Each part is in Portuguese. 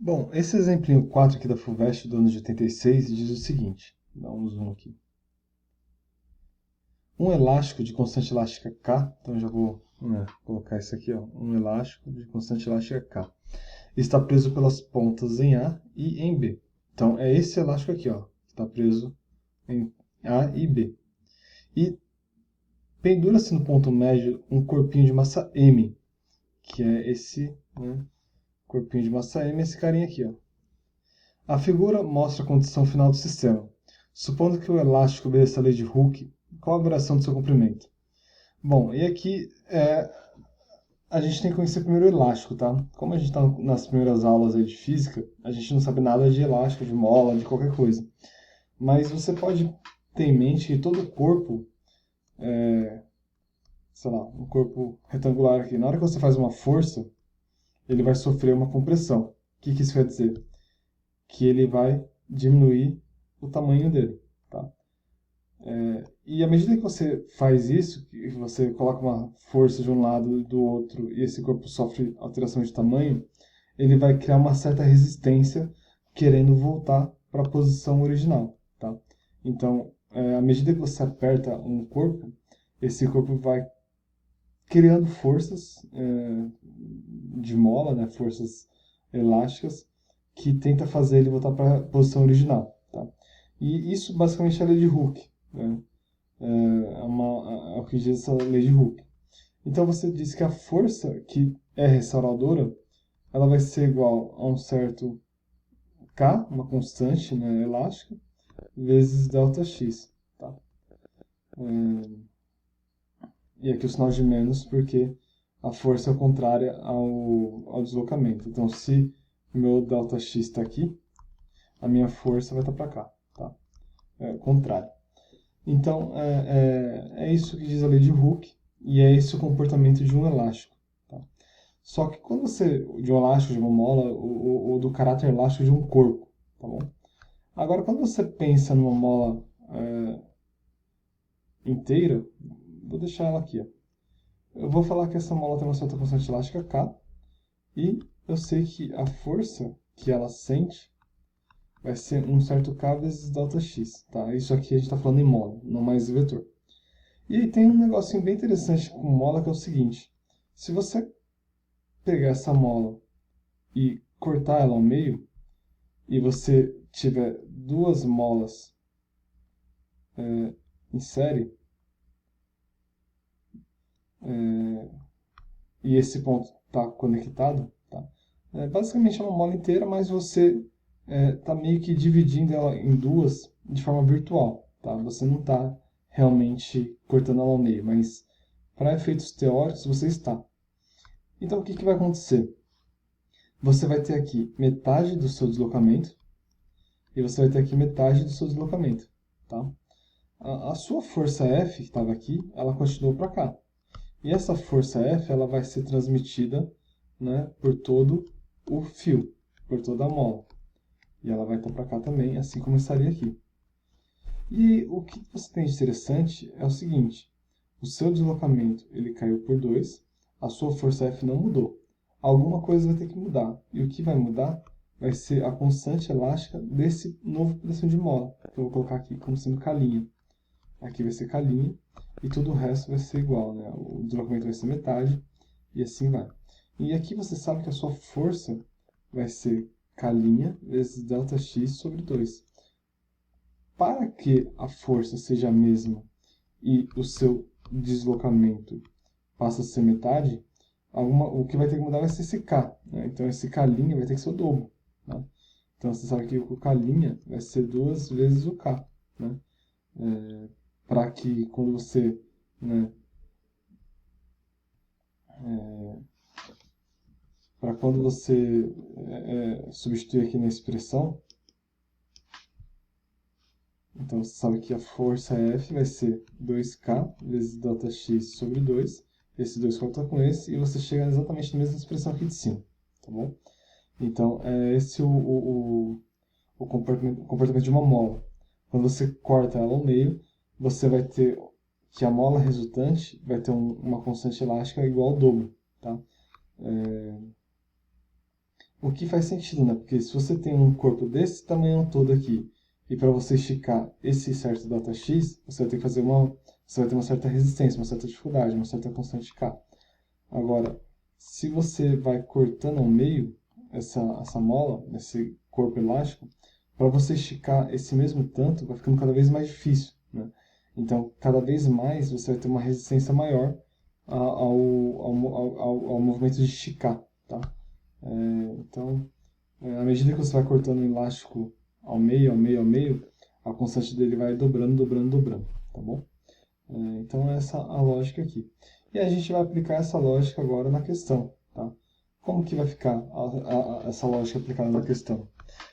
Bom, esse exemplinho 4 aqui da Fulvestre do ano de 86 diz o seguinte, dá um zoom aqui. Um elástico de constante elástica K, então já vou colocar isso aqui, ó, um elástico de constante elástica K, está preso pelas pontas em A e em B. Então é esse elástico aqui, ó, que está preso em A e B. E pendura-se no ponto médio um corpinho de massa M, que é esse corpinho de massa M, esse carinha aqui, ó. A figura mostra a condição final do sistema. Supondo que o elástico obedeça a lei de Hooke, qual a variação do seu comprimento? Bom, e aqui a gente tem que conhecer primeiro o elástico, tá? Como a gente está nas primeiras aulas aí de física, a gente não sabe nada de elástico, de mola, de qualquer coisa. Mas você pode ter em mente que todo corpo, sei lá, um corpo retangular aqui, na hora que você faz uma força, ele vai sofrer uma compressão. O que isso quer dizer? Que ele vai diminuir o tamanho dele, tá? E à medida que você faz isso, que você coloca uma força de um lado e do outro, e esse corpo sofre alteração de tamanho, ele vai criar uma certa resistência querendo voltar para a posição original, tá? Então, à medida que você aperta um corpo, esse corpo vai criando forças de mola, né, forças elásticas, que tenta fazer ele voltar para a posição original, tá? E isso basicamente é a lei de Hooke, né? É o que diz essa lei de Hooke. Então você diz que a força que é restauradora, ela vai ser igual a um certo K, uma constante, né, elástica, vezes ΔX, tá? E aqui o sinal de menos porque a força é contrária ao deslocamento. Então se o meu ΔX está aqui, a minha força vai estar para cá, tá? É contrário. Então, é isso que diz a lei de Hooke, e é esse o comportamento de um elástico. Tá? Só que quando você, de um elástico, de uma mola, ou do caráter elástico de um corpo, tá bom? Agora, quando você pensa numa mola inteira, vou deixar ela aqui, ó. Eu vou falar que essa mola tem uma certa constante elástica K, e eu sei que a força que ela sente vai ser um certo K vezes ΔX, tá? Isso aqui a gente está falando em mola, não mais em vetor. E aí tem um negocinho bem interessante com mola que é o seguinte: se você pegar essa mola e cortar ela ao meio, e você tiver duas molas em série, e esse ponto está conectado, tá? Basicamente é uma mola inteira, mas você está meio que dividindo ela em duas de forma virtual, tá? Você não está realmente cortando ela ao meio, mas para efeitos teóricos você está. Então o que vai acontecer? Você vai ter aqui metade do seu deslocamento e você vai ter aqui metade do seu deslocamento, tá? A sua força F, que estava aqui, ela continuou para cá. E essa força F, ela vai ser transmitida, né, por todo o fio, por toda a mola. E ela vai estar para cá também, assim como estaria aqui. E o que você tem de interessante é o seguinte: o seu deslocamento ele caiu por 2, a sua força F não mudou. Alguma coisa vai ter que mudar. E o que vai mudar vai ser a constante elástica desse novo pedacinho de mola, que eu vou colocar aqui como sendo K'. Aqui vai ser K', e todo o resto vai ser igual, né? O deslocamento vai ser metade, e assim vai. E aqui você sabe que a sua força vai ser K' vezes ΔX sobre 2. Para que a força seja a mesma e o seu deslocamento passa a ser metade, o que vai ter que mudar vai ser esse K, né? Então esse K' vai ter que ser o dobro, né? Então você sabe que o K' vai ser 2 vezes o K, né? Para que quando você, né, para quando você substituir aqui na expressão, então você sabe que a força F vai ser 2K vezes ΔX sobre 2. Esse 2 corta com esse e você chega exatamente na mesma expressão aqui de cima, tá bom? Então, esse é o comportamento de uma mola. Quando você corta ela ao meio, você vai ter que a mola resultante vai ter uma constante elástica igual ao dobro, tá? o que faz sentido, né? Porque se você tem um corpo desse tamanho todo aqui, e para você esticar esse certo Δx, você vai ter que fazer você vai ter uma certa resistência, uma certa dificuldade, uma certa constante K. Agora, se você vai cortando ao meio essa mola, esse corpo elástico, para você esticar esse mesmo tanto, vai ficando cada vez mais difícil, né? Então, cada vez mais você vai ter uma resistência maior ao movimento de esticar, tá? Então, à medida que você vai cortando o elástico ao meio, ao meio, ao meio, a constante dele vai dobrando, dobrando, dobrando, tá bom? Então, essa é a lógica aqui. E a gente vai aplicar essa lógica agora na questão, tá? Como que vai ficar essa lógica aplicada na questão?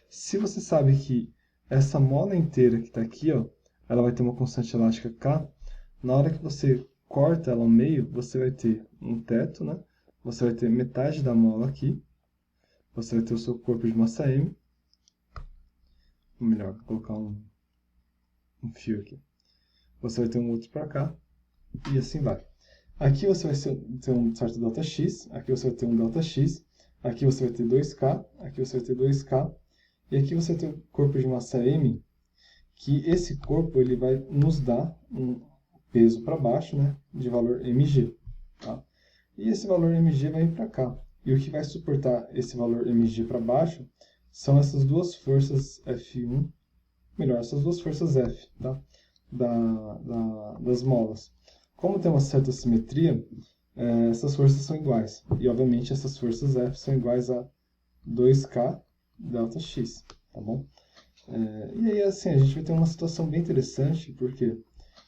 Se você sabe que essa mola inteira que está aqui, ó, ela vai ter uma constante elástica K, na hora que você corta ela ao meio, você vai ter um teto, né? Você vai ter metade da mola aqui, você vai ter o seu corpo de massa M, ou melhor, vou colocar um fio aqui. Você vai ter um outro para cá, e assim vai. Aqui você vai ter um certo Δx, aqui você vai ter um Δx, aqui você vai ter 2K, aqui você vai ter 2K, e aqui você tem o corpo de massa M, que esse corpo ele vai nos dar um peso para baixo, né, de valor mg. Tá? E esse valor mg vai vir para cá. E o que vai suportar esse valor mg para baixo são essas duas forças F1, melhor, essas duas forças F, tá? Das molas. Como tem uma certa simetria, essas forças são iguais. E, obviamente, essas forças F são iguais a 2K Δx, tá bom? E aí, assim, a gente vai ter uma situação bem interessante, porque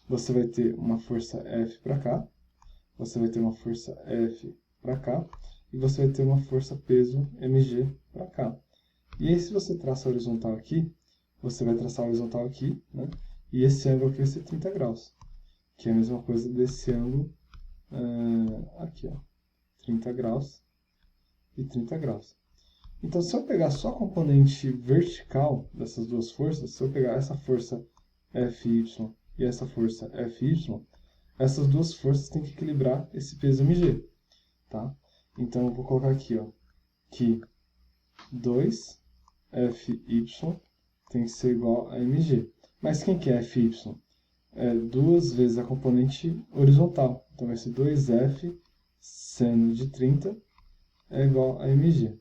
você vai ter uma força F para cá, você vai ter uma força F para cá, e você vai ter uma força peso mg para cá. E aí, se você traça a horizontal aqui, você vai traçar a horizontal aqui, né? E esse ângulo aqui vai ser 30 graus, que é a mesma coisa desse ângulo aqui, ó, 30 graus e 30 graus. Então, se eu pegar só a componente vertical dessas duas forças, se eu pegar essa força Fy e essa força Fy, essas duas forças têm que equilibrar esse peso mg, tá? Então, eu vou colocar aqui, ó, que 2Fy tem que ser igual a mg. Mas quem que é Fy? É duas vezes a componente horizontal. Então, vai ser 2F seno de 30 é igual a mg.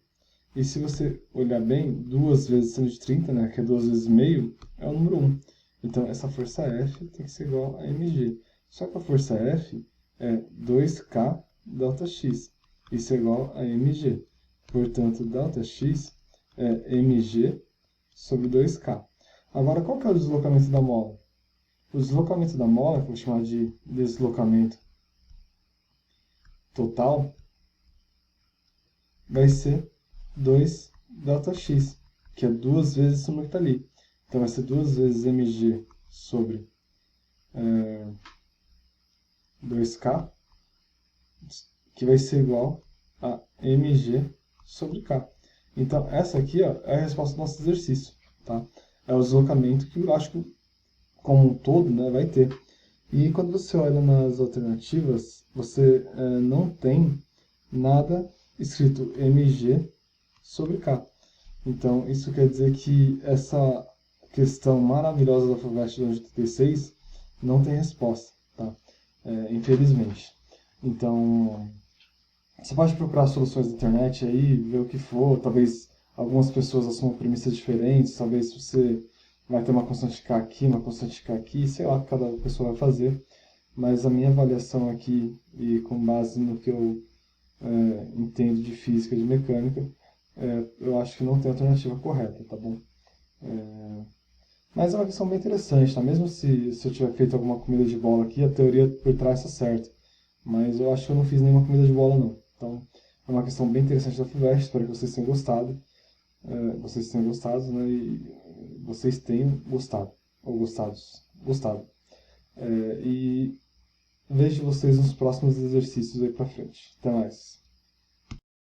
E se você olhar bem, duas vezes seno de 30, né, que é duas vezes meio, é o número 1. Então, essa força F tem que ser igual a mg. Só que a força F é 2K Δx. Isso é igual a mg. Portanto, Δx é mg sobre 2K. Agora, qual que é o deslocamento da mola? O deslocamento da mola, que eu vou chamar de deslocamento total, vai ser 2Δx, que é duas vezes isso que está ali. Então, vai ser duas vezes mg sobre 2K, que vai ser igual a mg sobre K. Então, essa aqui, ó, é a resposta do nosso exercício, tá? É o deslocamento que o elástico como um todo, né, vai ter. E quando você olha nas alternativas, você não tem nada escrito mg sobre K. Então, isso quer dizer que essa questão maravilhosa da FUVEST de 86 não tem resposta, tá? Infelizmente. Então, você pode procurar soluções na internet aí, ver o que for, talvez algumas pessoas assumam premissas diferentes, talvez você vai ter uma constante K aqui, uma constante K aqui, sei lá o que cada pessoa vai fazer, mas a minha avaliação aqui, e com base no que eu entendo de física e de mecânica, eu acho que não tem alternativa correta, tá bom? Mas é uma questão bem interessante, tá? Mesmo se eu tiver feito alguma comida de bola aqui, a teoria por trás está certa. Mas eu acho que eu não fiz nenhuma comida de bola, não. Então, é uma questão bem interessante da FUVEST, espero que vocês tenham gostado. Vocês tenham gostado, né? E vocês tenham gostado. Ou gostado. E vejo vocês nos próximos exercícios aí pra frente. Até mais.